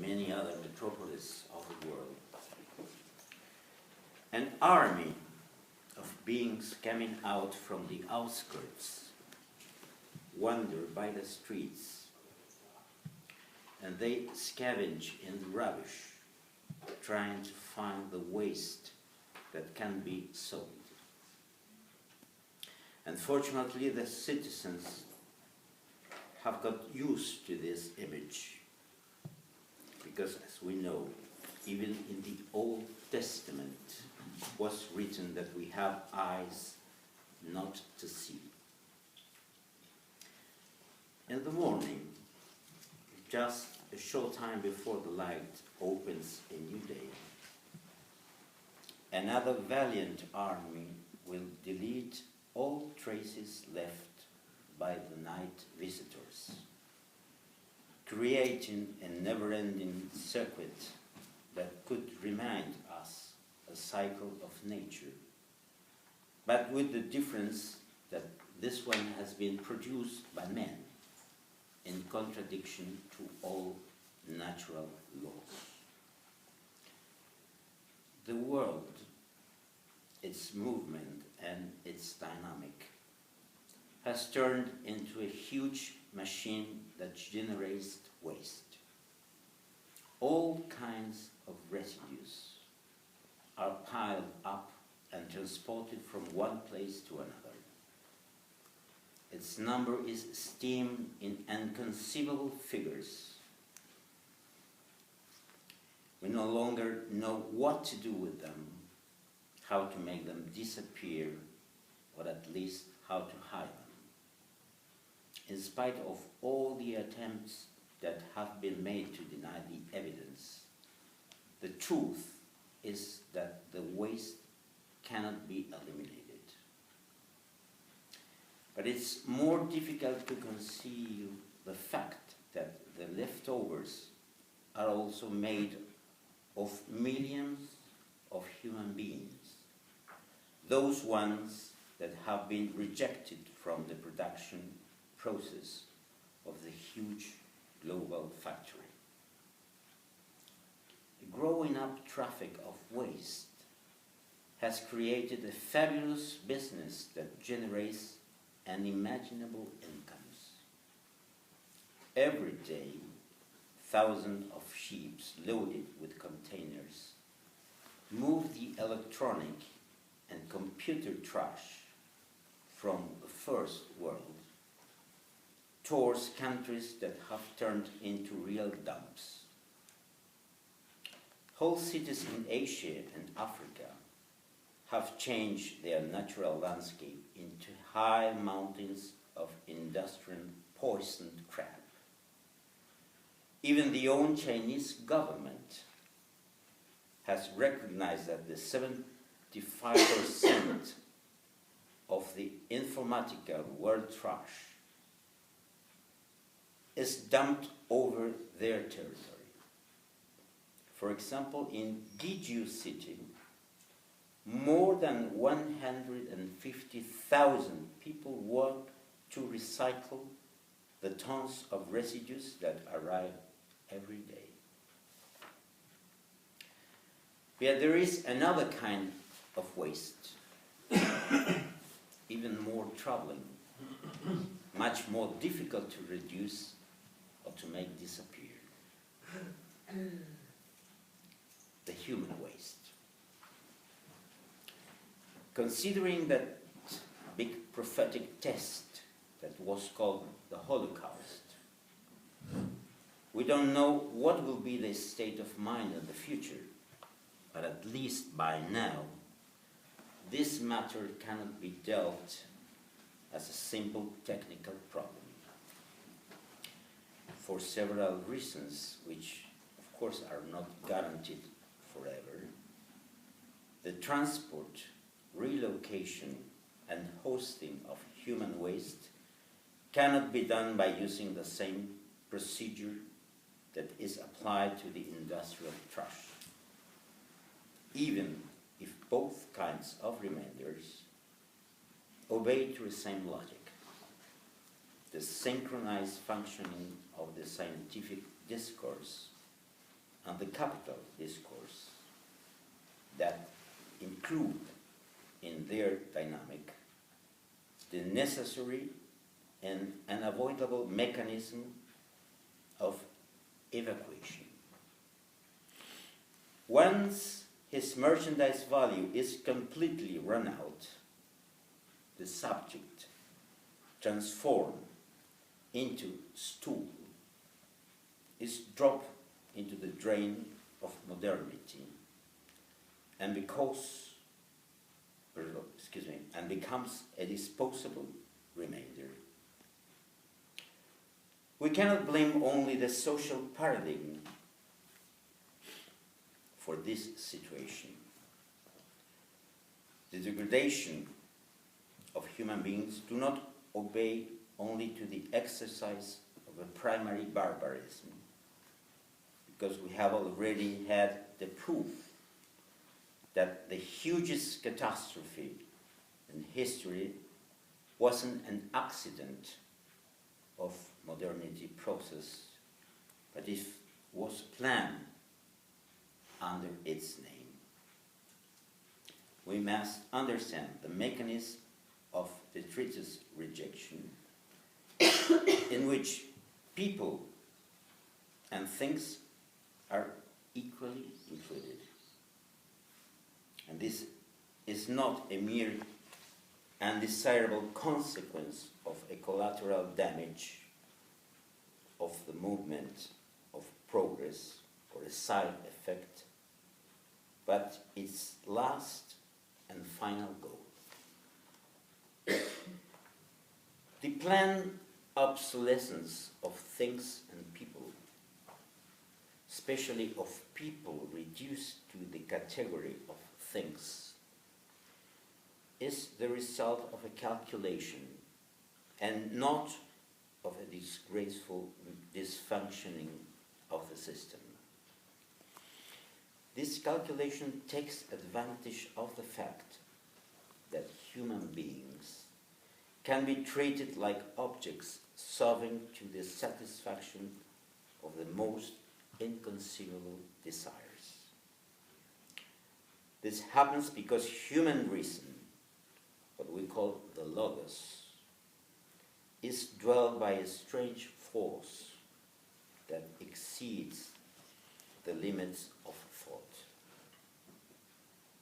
many other metropolises of the world. An army of beings coming out from the outskirts wander by the streets, and they scavenge in the rubbish, trying to find the waste that can be sold. Unfortunately, the citizens have got used to this image, because as we know, even in the Old Testament was written that we have eyes not to see. In the morning, just a short time before the light opens a new day, another valiant army will delete all traces left by the night visitors, creating a never-ending circuit that could remind us a cycle of nature, but with the difference that this one has been produced by men in contradiction to all natural laws. The world, its movement and its dynamic, has turned into a huge machine that generates waste. All kinds of residues are piled up and transported from one place to another. Its number is esteemed in inconceivable figures. We no longer know what to do with them, how to make them disappear, or at least how to hide them. In spite of all the attempts that have been made to deny the evidence, the truth is that the waste cannot be eliminated. But it's more difficult to conceive the fact that the leftovers are also made of millions of human beings, those ones that have been rejected from the production process of the huge global factory. The growing up traffic of waste has created a fabulous business that generates unimaginable incomes. Every day, thousands of ships loaded with containers move the electronic and computer trash from the first world towards countries that have turned into real dumps. Whole cities in Asia and Africa have changed their natural landscape into high mountains of industrial poisoned crap. Even the own Chinese government has recognized that the 75% of the informatical world trash is dumped over their territory. For example, in Dessal city, more than 150,000 people work to recycle the tons of residues that arrive every day. Yet there is another kind of waste, even more troubling, much more difficult to reduce or to make disappear. The human waste. Considering that big prophetic test that was called the Holocaust, we don't know what will be the state of mind in the future, but at least by now, this matter cannot be dealt as a simple technical problem. For several reasons, which of course are not guaranteed forever, the transport, relocation, and hosting of human waste cannot be done by using the same procedure that is applied to the industrial trash, even if both kinds of remainders obey to the same logic. The synchronized functioning of the scientific discourse and the capital discourse that include in their dynamic the necessary and unavoidable mechanism of evacuation. Once his merchandise value is completely run out, the subject transformed into stool is dropped into the drain of modernity and becomes a disposable remainder. We cannot blame only the social paradigm for this situation. The degradation of human beings do not obey only to the exercise of a primary barbarism, because we have already had the proof that the hugest catastrophe in history wasn't an accident of modernity process, but it was planned under its name. We must understand the mechanism of the treatise rejection, in which people and things are equally included. And this is not a mere undesirable consequence of a collateral damage of the movement of progress or a side effect, but its last and final goal. The planned obsolescence of things and people, especially of people reduced to the category of things, is the result of a calculation and not of a disgraceful dysfunctioning of the system. This calculation takes advantage of the fact that human beings can be treated like objects serving to the satisfaction of the most inconceivable desires. This happens because human reason, what we call the logos, is dwelled by a strange force that exceeds the limits of thought.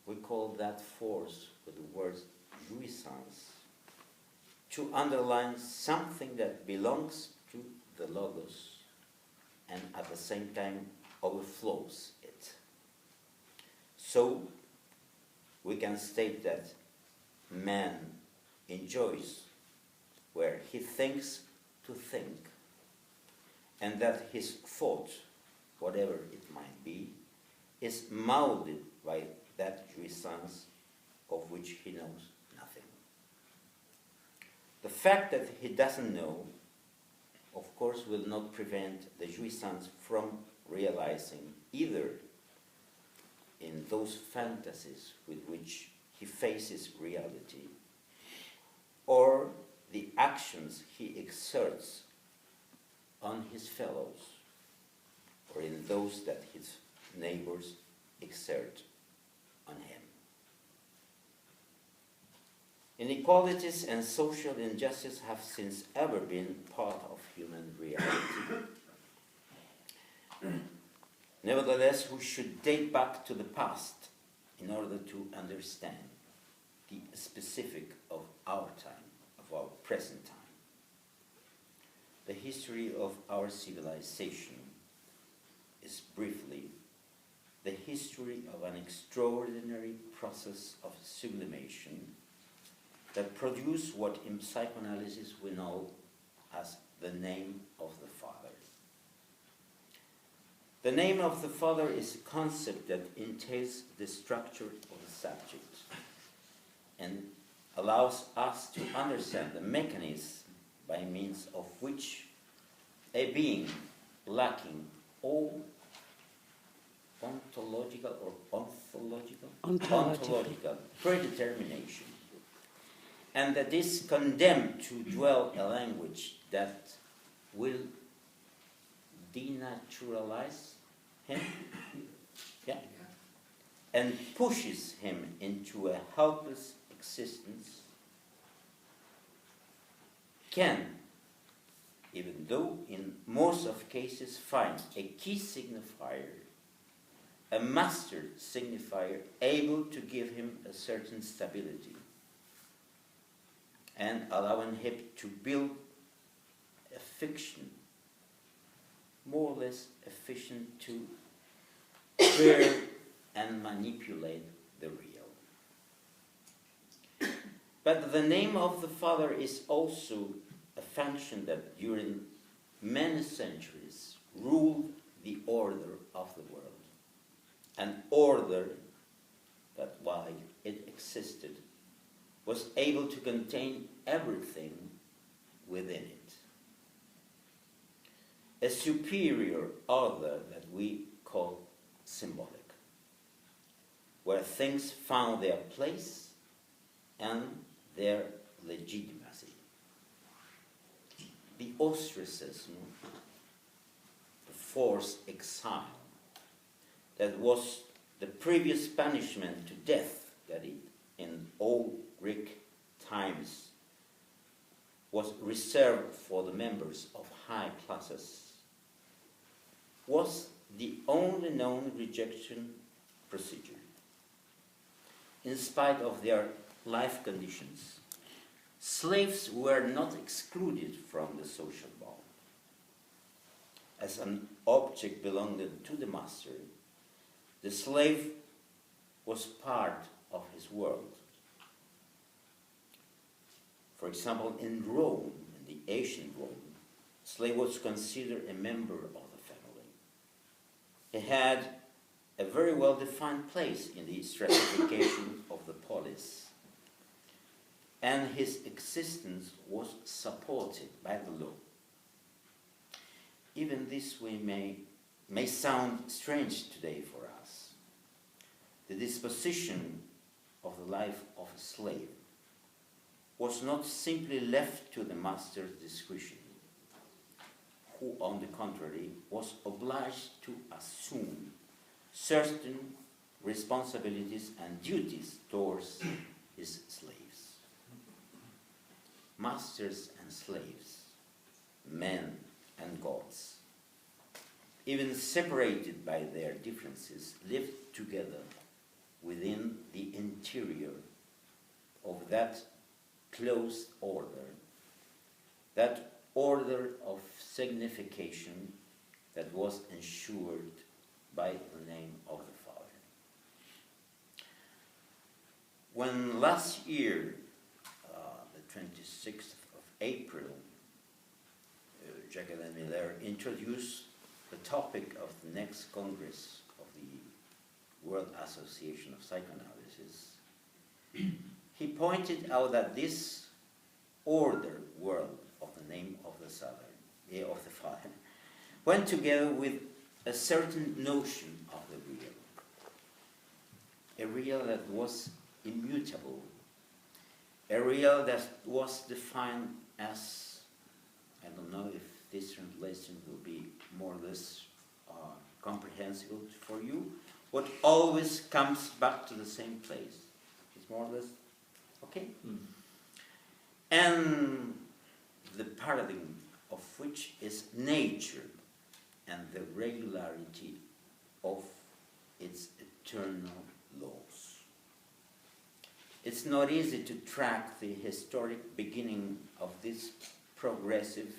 We call that force with the word jouissance, to underline something that belongs to the logos and at the same time overflows it. So we can state that man enjoys where he thinks to think, and that his thought, whatever it might be, is molded by that jouissance of which he knows nothing. The fact that he doesn't know, of course, will not prevent the jouissance from realizing either in those fantasies with which he faces reality, or the actions he exerts on his fellows, or in those that his neighbors exert on him. Inequalities and social injustice have since ever been part of human reality. Nevertheless, we should date back to the past in order to understand the specific of our time, of our present time. The history of our civilization is briefly the history of an extraordinary process of sublimation that produced what in psychoanalysis we know as the name of the Father. The name of the Father is a concept that entails the structure of the subject and allows us to understand the mechanism by means of which a being lacking all ontological predetermination, and that is condemned to dwell a language that will denaturalize him, and pushes him into a helpless existence can, even though in most of cases, find a key signifier, a master signifier able to give him a certain stability and allowing him to build a fiction more or less efficient to bear and manipulate the real. But the name of the Father is also a function that during many centuries ruled the order of the world. An order that, while it existed, was able to contain everything within it. A superior order that we call symbolic, where things found their place and their legitimacy. The ostracism, the forced exile, that was the previous punishment to death that in old Greek times was reserved for the members of high classes, was the only known rejection procedure. In spite of their life conditions, slaves were not excluded from the social bond. As an object belonging to the master, the slave was part of his world. For example, in Rome, in the ancient Rome, a slave was considered a member of the family. He had a very well-defined place in the stratification of the polis, and his existence was supported by the law. Even this way may sound strange today for us. The disposition of the life of a slave was not simply left to the master's discretion, who, on the contrary, was obliged to assume certain responsibilities and duties towards his slaves. Masters and slaves, men and gods, even separated by their differences, lived together within the interior of that closed order, that order of signification that was ensured by the name of the Father. When last year, the 26th of April, Ejected and Miller introduced the topic of the next Congress of the World Association of Psychoanalysis, he pointed out that this order world of the name of the Father went together with a certain notion of the real, a real that was immutable, a real that was defined as, I don't know if this translation will be more or less comprehensible for you, what always comes back to the same place. It's more or less okay? And the paradigm of which is nature and the regularity of its eternal laws. It's not easy to track the historic beginning of this progressive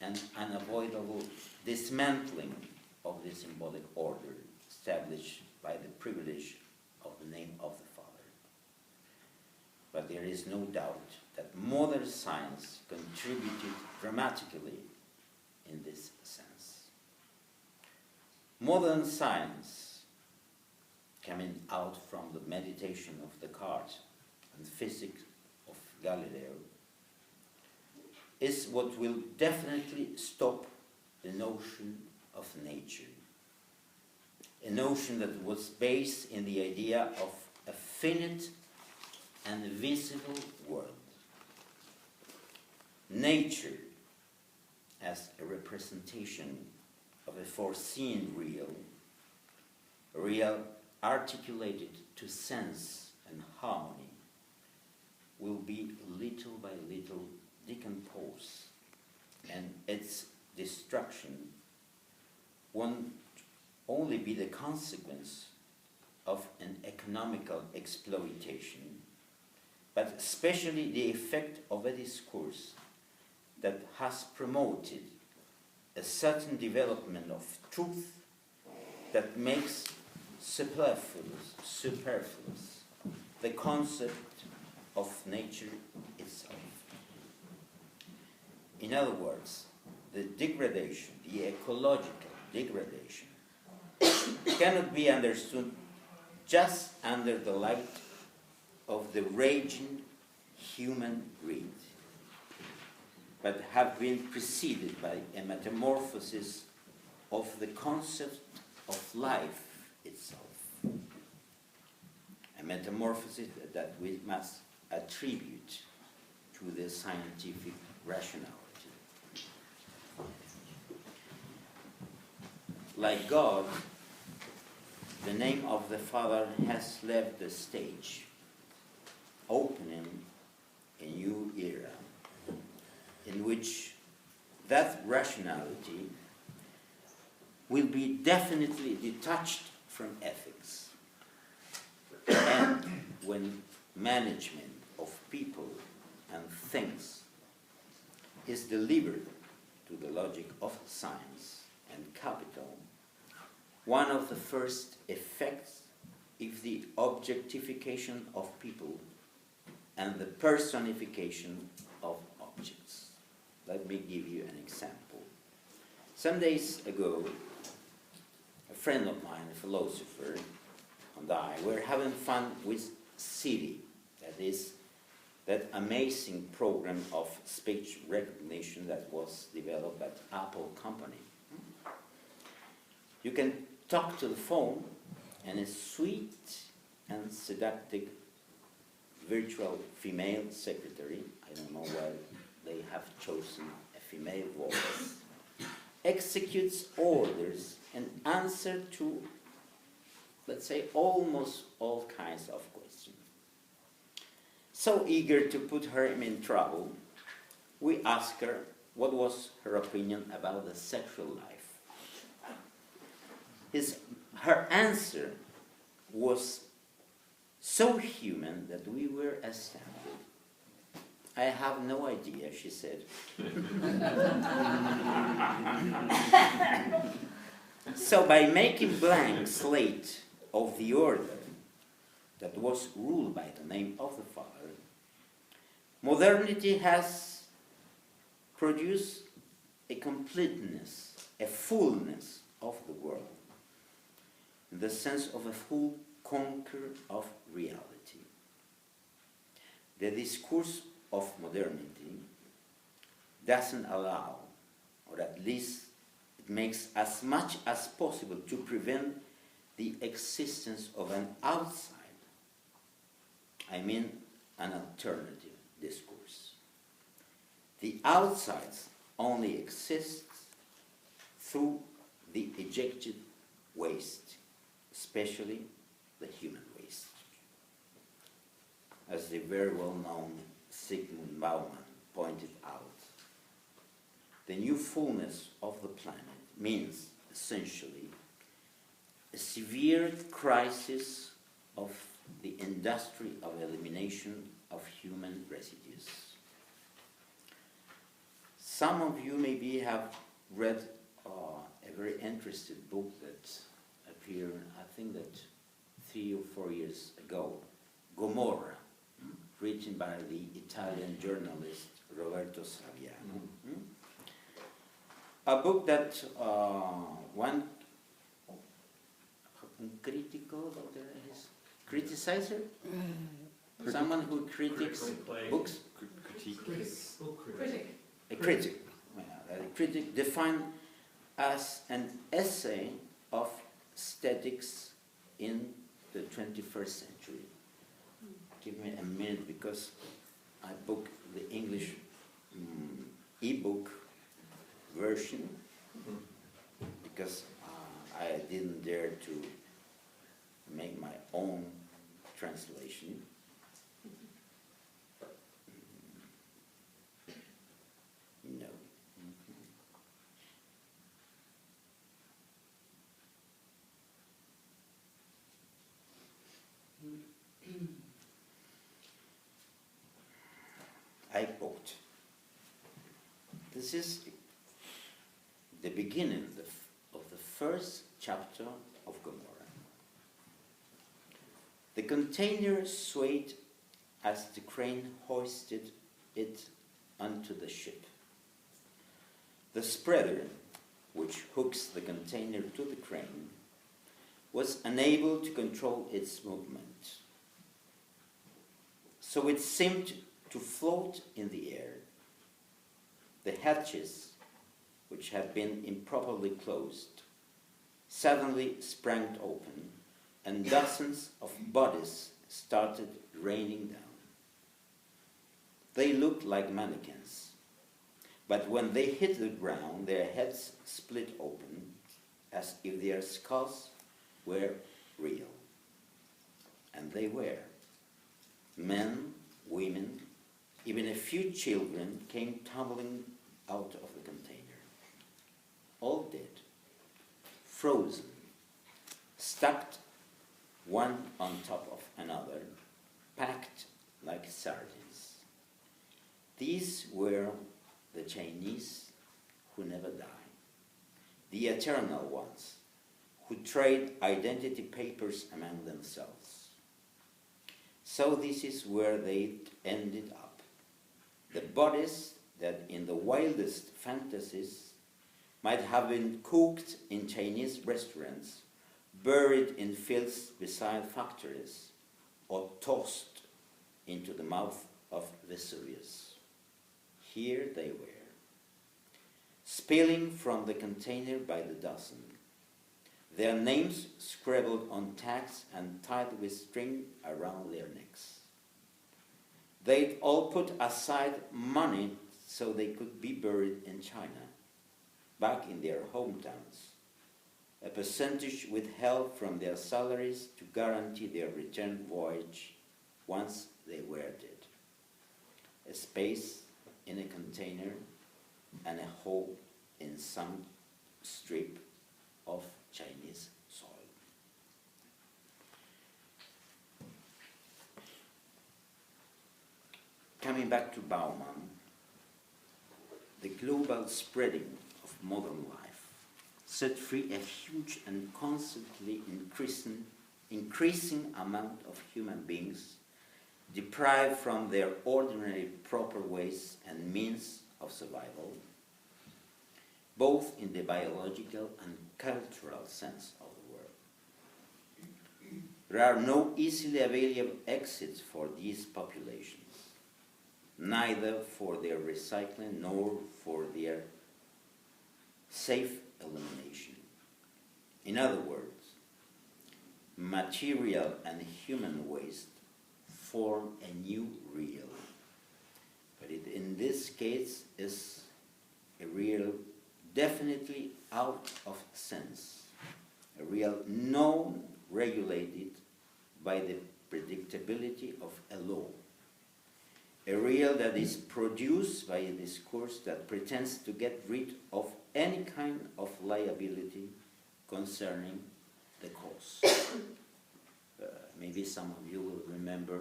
and unavoidable dismantling of the symbolic order established by the privilege of the name of the Father. But there is no doubt that modern science contributed dramatically in this sense. Modern science, coming out from the meditation of Descartes and physics of Galileo, is what will definitely stop the notion of nature. A notion that was based in the idea of a finite and visible world. Nature as a representation of a foreseen real, a real articulated to sense and harmony, will be little by little decomposed, and its destruction won't only be the consequence of an economical exploitation, but especially the effect of a discourse that has promoted a certain development of truth that makes superfluous the concept of nature itself. In other words, the degradation, the ecological degradation, cannot be understood just under the light of the raging human greed, but have been preceded by a metamorphosis of the concept of life itself, a metamorphosis that we must attribute to the scientific rationality. Like God, the name of the Father has left the stage, opening a new era in which that rationality will be definitely detached from ethics. And when management of people and things is delivered to the logic of science and capital, one of the first effects is the objectification of people and the personification of objects. Let me give you an example. Some days ago, a friend of mine, a philosopher, and I were having fun with Siri, that is, that amazing program of speech recognition that was developed by Apple company. You can talk to the phone, and a sweet and seductive virtual female secretary, I don't know why they have chosen a female voice, executes orders and answers to, let's say, almost all kinds of questions. So eager to put her in trouble, we asked her what was her opinion about the sexual life. Her answer was so human that we were astounded. I have no idea, she said. So by making blank slate of the order that was ruled by the name of the Father, modernity has produced a completeness, a fullness of the world, in the sense of a full conquer of reality. The discourse of modernity doesn't allow, or at least it makes as much as possible to prevent the existence of an outside, I mean an alternative discourse. The outside only exists through the ejected waste, especially the human waste. As the very well-known Zygmunt Bauman pointed out, the new fullness of the planet means essentially a severe crisis of the industry of elimination of human residues. Some of you maybe have read a very interesting book that appeared, I think that 3 or 4 years ago, Gomorra, written by the Italian journalist Roberto Saviano. A book that one critical, criticizer? Someone who critiques books? A critic. A critic defined as an essay of aesthetics in the 21st century. Give me a minute because I booked the English e-book version because I didn't dare to make my own translation. No. I quote, this is the beginning of the first chapter of Gomorrah. The container swayed as the crane hoisted it onto the ship. The spreader, which hooks the container to the crane, was unable to control its movement. So it seemed to float in the air. The hatches, which had been improperly closed, suddenly sprang open, and dozens of bodies started raining down. They looked like mannequins, but when they hit the ground, their heads split open as if their skulls were real. And they were. Men, women, even a few children came tumbling out of the container. All dead, frozen, stacked one on top of another, packed like sardines. These were the Chinese who never die, the eternal ones who trade identity papers among themselves. So this is where they ended up. The bodies that in the wildest fantasies might have been cooked in Chinese restaurants, buried in fields beside factories, or tossed into the mouth of Vesuvius. Here they were, spilling from the container by the dozen, their names scribbled on tags and tied with string around their necks. They'd all put aside money so they could be buried in China, back in their hometowns, a percentage withheld from their salaries to guarantee their return voyage once they were dead. A space in a container and a hole in some strip of Chinese soil. Coming back to Bauman, the global spreading of modern life set free a huge and constantly increasing amount of human beings deprived from their ordinary proper ways and means of survival, both in the biological and cultural sense of the word. There are no easily available exits for these populations, neither for their recycling nor for their safe elimination. In other words, material and human waste form a new real, but it in this case is a real definitely out of sense, a real known, regulated by the predictability of a law, a real that is produced by a discourse that pretends to get rid of any kind of liability concerning the cause. Maybe some of you will remember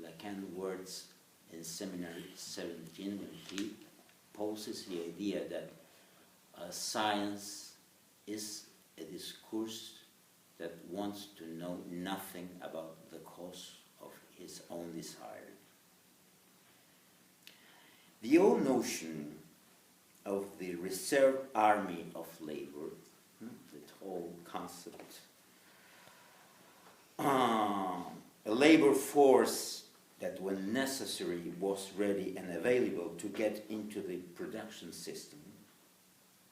Lacan's words in Seminary 17 when he poses the idea that science is a discourse that wants to know nothing about the cause of his own desire. The old notion of the reserve army of labor, that whole concept, a labor force that when necessary was ready and available to get into the production system,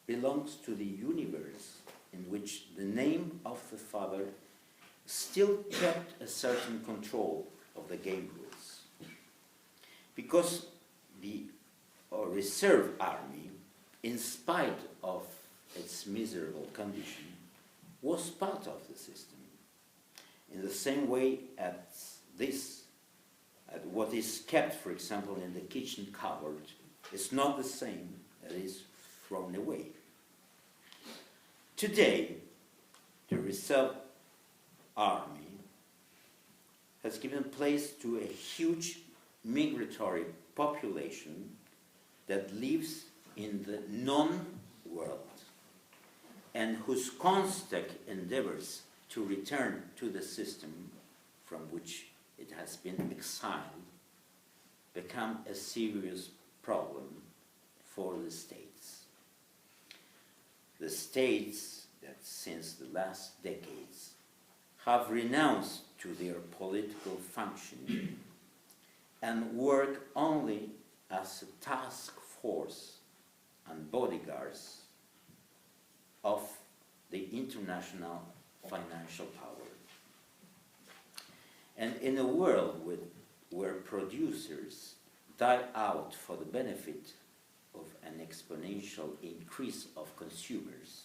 belongs to the universe in which the name of the Father still kept a certain control of the game rules. Because the reserve army, in spite of its miserable condition, was part of the system. in the same way as what is kept, for example, in the kitchen cupboard is not the same that is thrown away. Today, the reserve army has given place to a huge migratory population that lives in the non-world and whose constant endeavors to return to the system from which it has been exiled become a serious problem for the states. The states that since the last decades have renounced to their political function and work only as a task force and bodyguards of the international financial power. And in a world where producers die out for the benefit of an exponential increase of consumers,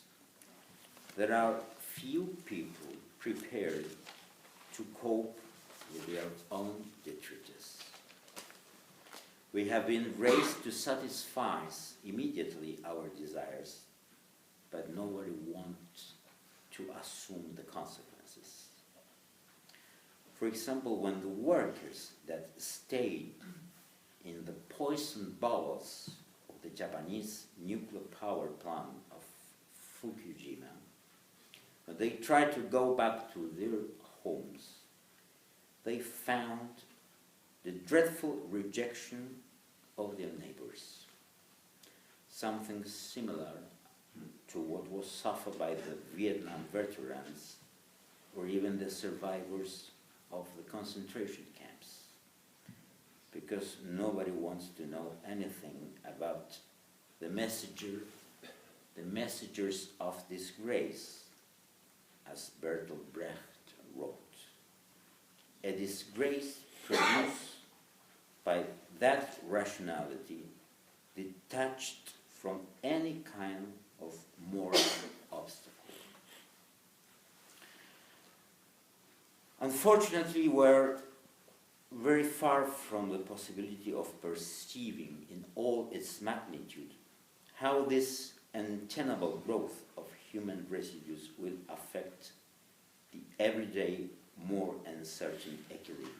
there are few people prepared to cope with their own detritus. We have been raised to satisfy immediately our desires, but nobody wants to assume the consequences. For example, when the workers that stayed in the poison bowels of the Japanese nuclear power plant of Fukushima, when they tried to go back to their homes, they found the dreadful rejection of their neighbors. Something similar to what was suffered by the Vietnam veterans or even the survivors of the concentration camps, because nobody wants to know anything about the messengers of disgrace, as Bertolt Brecht wrote. A disgrace produced by that rationality detached from any kind of moral obstacle. Unfortunately, we're very far from the possibility of perceiving in all its magnitude how this untenable growth of human residues will affect the everyday, more uncertain equilibrium.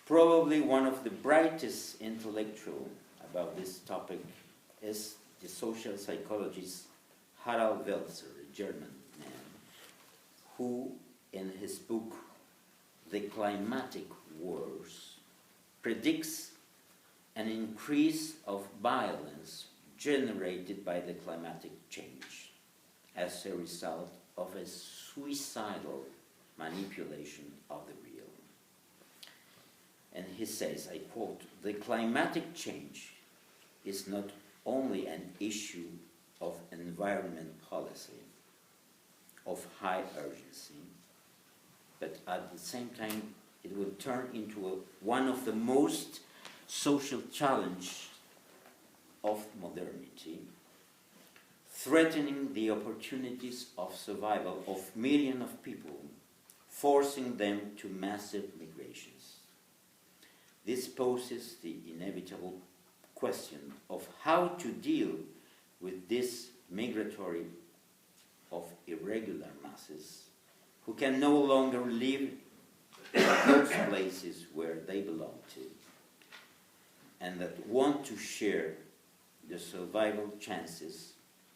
Probably one of the brightest intellectuals about this topic is the social psychologist Harald Welzer, a German man, who in his book The Climatic Wars predicts an increase of violence generated by the climatic change as a result of a suicidal manipulation of the real. And he says, I quote, "The climatic change is not only an issue of environment policy of high urgency, but at the same time it will turn into one of the most social challenges of modernity, threatening the opportunities of survival of millions of people, forcing them to massive migrations. This poses the inevitable question of how to deal with this migratory of irregular masses who can no longer live in those places where they belong to and that want to share the survival chances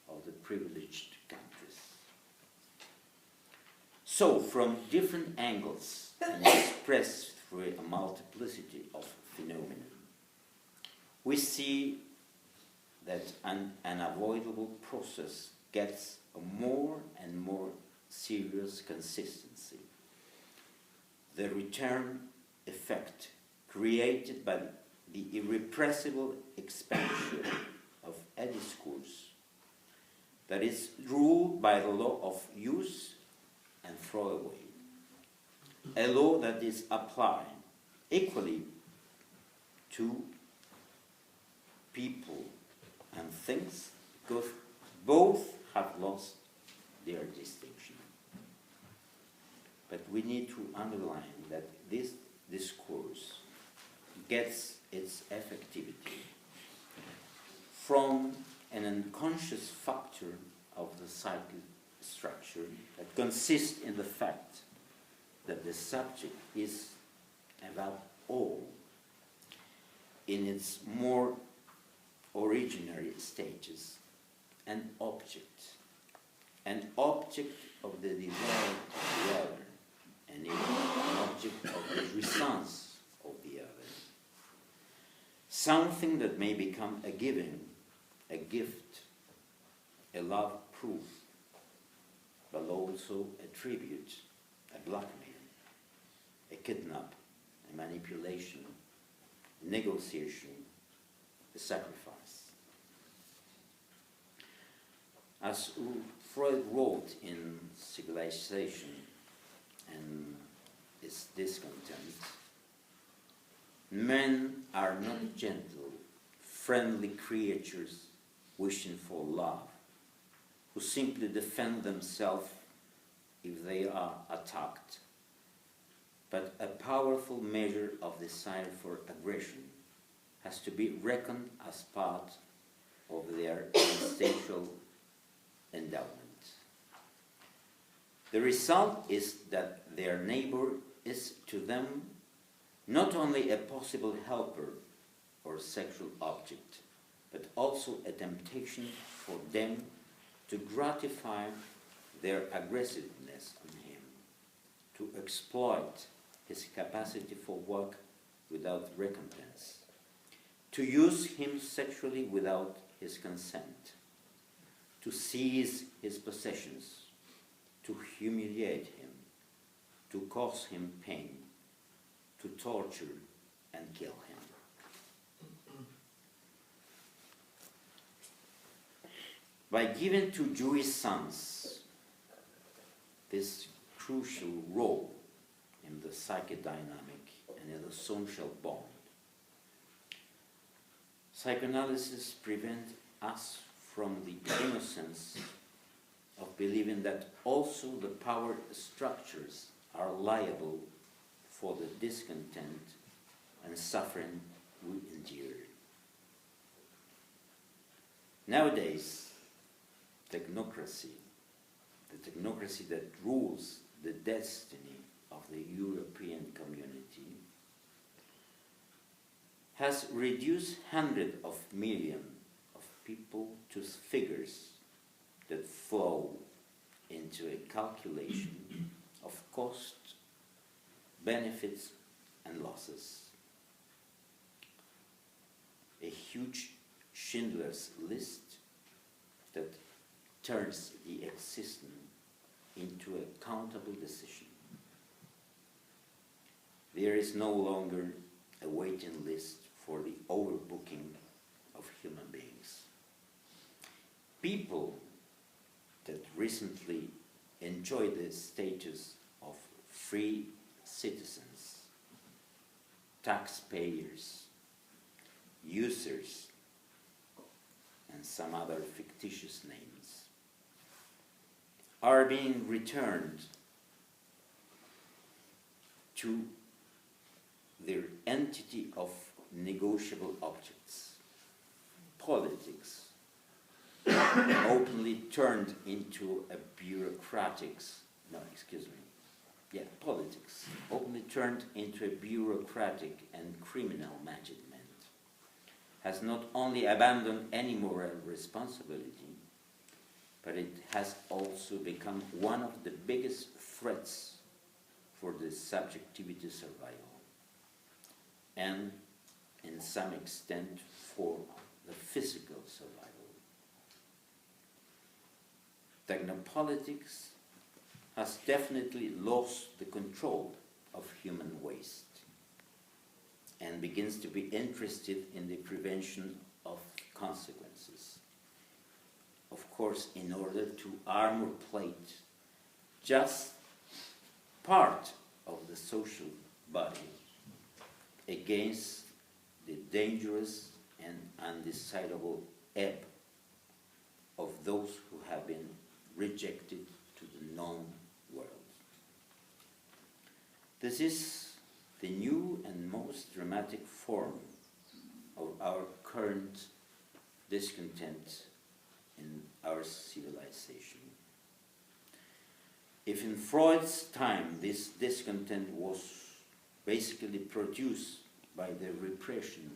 of the privileged countries." So, from different angles and expressed through a multiplicity of phenomena, we see that an unavoidable process gets a more and more serious consistency. The return effect created by the irrepressible expansion of a discourse that is ruled by the law of use and throw away, a law that is applied equally to people and things because both have lost their distinction. But we need to underline that this discourse gets its effectivity from an unconscious factor of the psychic structure that consists in the fact that the subject is, above all, in its more originary stages, an object of the desire of the other, and even an object of the jouissance of the other. Something that may become a giving, a gift, a love proof, but also a tribute, a blackmail, a kidnap, a manipulation, a negotiation, a sacrifice. As Freud wrote in Civilization and its discontent, men are not gentle, friendly creatures wishing for love, who simply defend themselves if they are attacked, but a powerful measure of desire for aggression has to be reckoned as part of their instinctual endowment. The result is that their neighbor is to them not only a possible helper or sexual object, but also a temptation for them to gratify their aggressiveness on him, to exploit his capacity for work without recompense, to use him sexually without his consent, to seize his possessions, to humiliate him, to cause him pain, to torture and kill him. By giving to jouissance this crucial role in the psychodynamic and in the social bond, psychoanalysis prevents us from the innocence of believing that also the power structures are liable for the discontent and suffering we endure. Nowadays, technocracy, the technocracy that rules the destiny of the European community, has reduced hundreds of millions of people to figures that flow into a calculation of cost, benefits, and losses. A huge Schindler's List that turns the existing into a countable decision. There is no longer a waiting list for the overbooking of human beings. People that recently enjoyed the status of free citizens, taxpayers, users, and some other fictitious names, are being returned to their entity of negotiable objects. Politics, openly turned into a politics, openly turned into a bureaucratic and criminal management, has not only abandoned any moral responsibility, but it has also become one of the biggest threats for the subjectivity survival, and in some extent for the physical survival. Technopolitics has definitely lost the control of human waste and begins to be interested in the prevention of consequences. Of course, in order to armor plate just part of the social body against the dangerous and undecidable ebb of those who have been rejected to the known world. This is the new and most dramatic form of our current discontent in our civilization. If in Freud's time this discontent was basically produced by the repression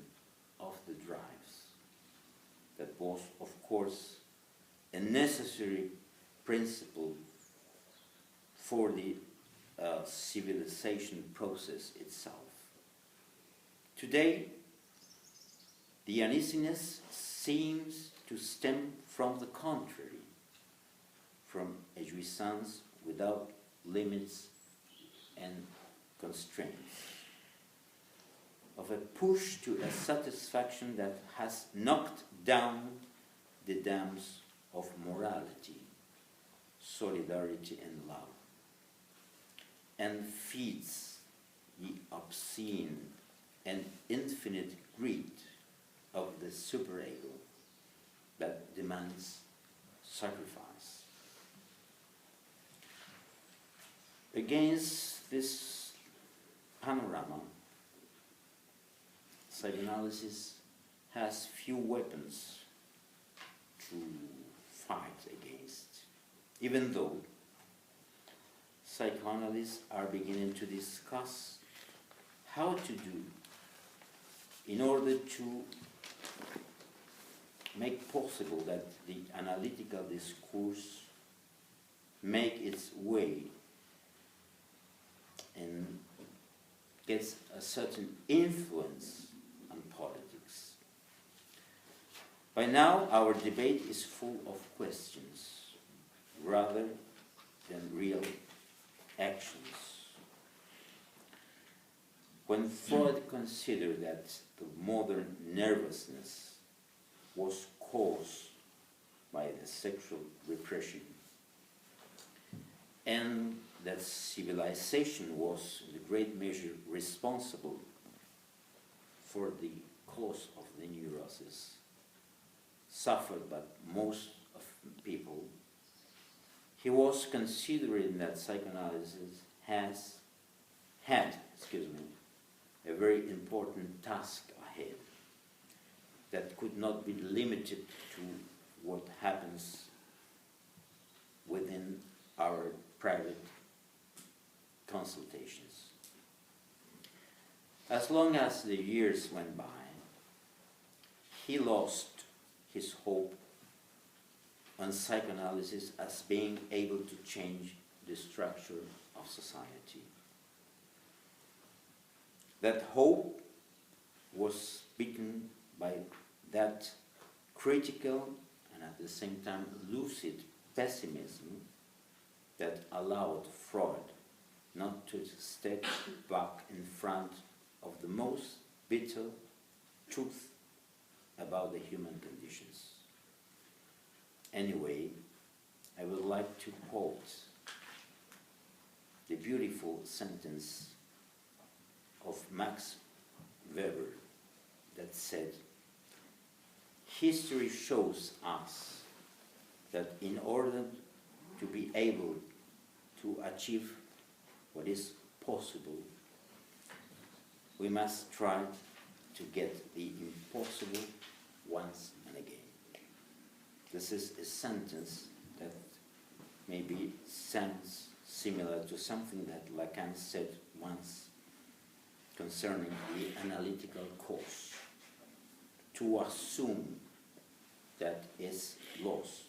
of the drives, that was, of course, a necessary principle for the civilization process itself. Today, the uneasiness seems to stem from the contrary, from a jouissance without limits and constraints, of a push to a satisfaction that has knocked down the dams of morality, solidarity, and love, and feeds the obscene and infinite greed of the superego that demands sacrifice. Against this panorama, psychoanalysis has few weapons to fight against, even though psychoanalysts are beginning to discuss how to do in order to make possible that the analytical discourse make its way and gets a certain influence on politics. By now, our debate is full of questions rather than real actions. When Freud considered that the modern nervousness was caused by the sexual repression and that civilization was in a great measure responsible for the cause of the neurosis suffered by most of people, he was considering that psychoanalysis had a very important task ahead that could not be limited to what happens within our private consultations. As long as the years went by, he lost his hope on psychoanalysis as being able to change the structure of society. That hope was beaten by that critical and at the same time lucid pessimism that allowed Freud not to step back in front of the most bitter truth about the human conditions. Anyway, I would like to quote the beautiful sentence of Max Weber that said, "History shows us that in order to be able to achieve what is possible, we must try to get the impossible once and again." This is a sentence that maybe sounds similar to something that Lacan said once concerning the analytical course. To assume that its loss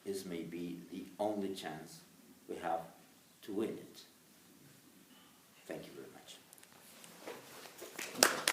is maybe the only chance we have to win it.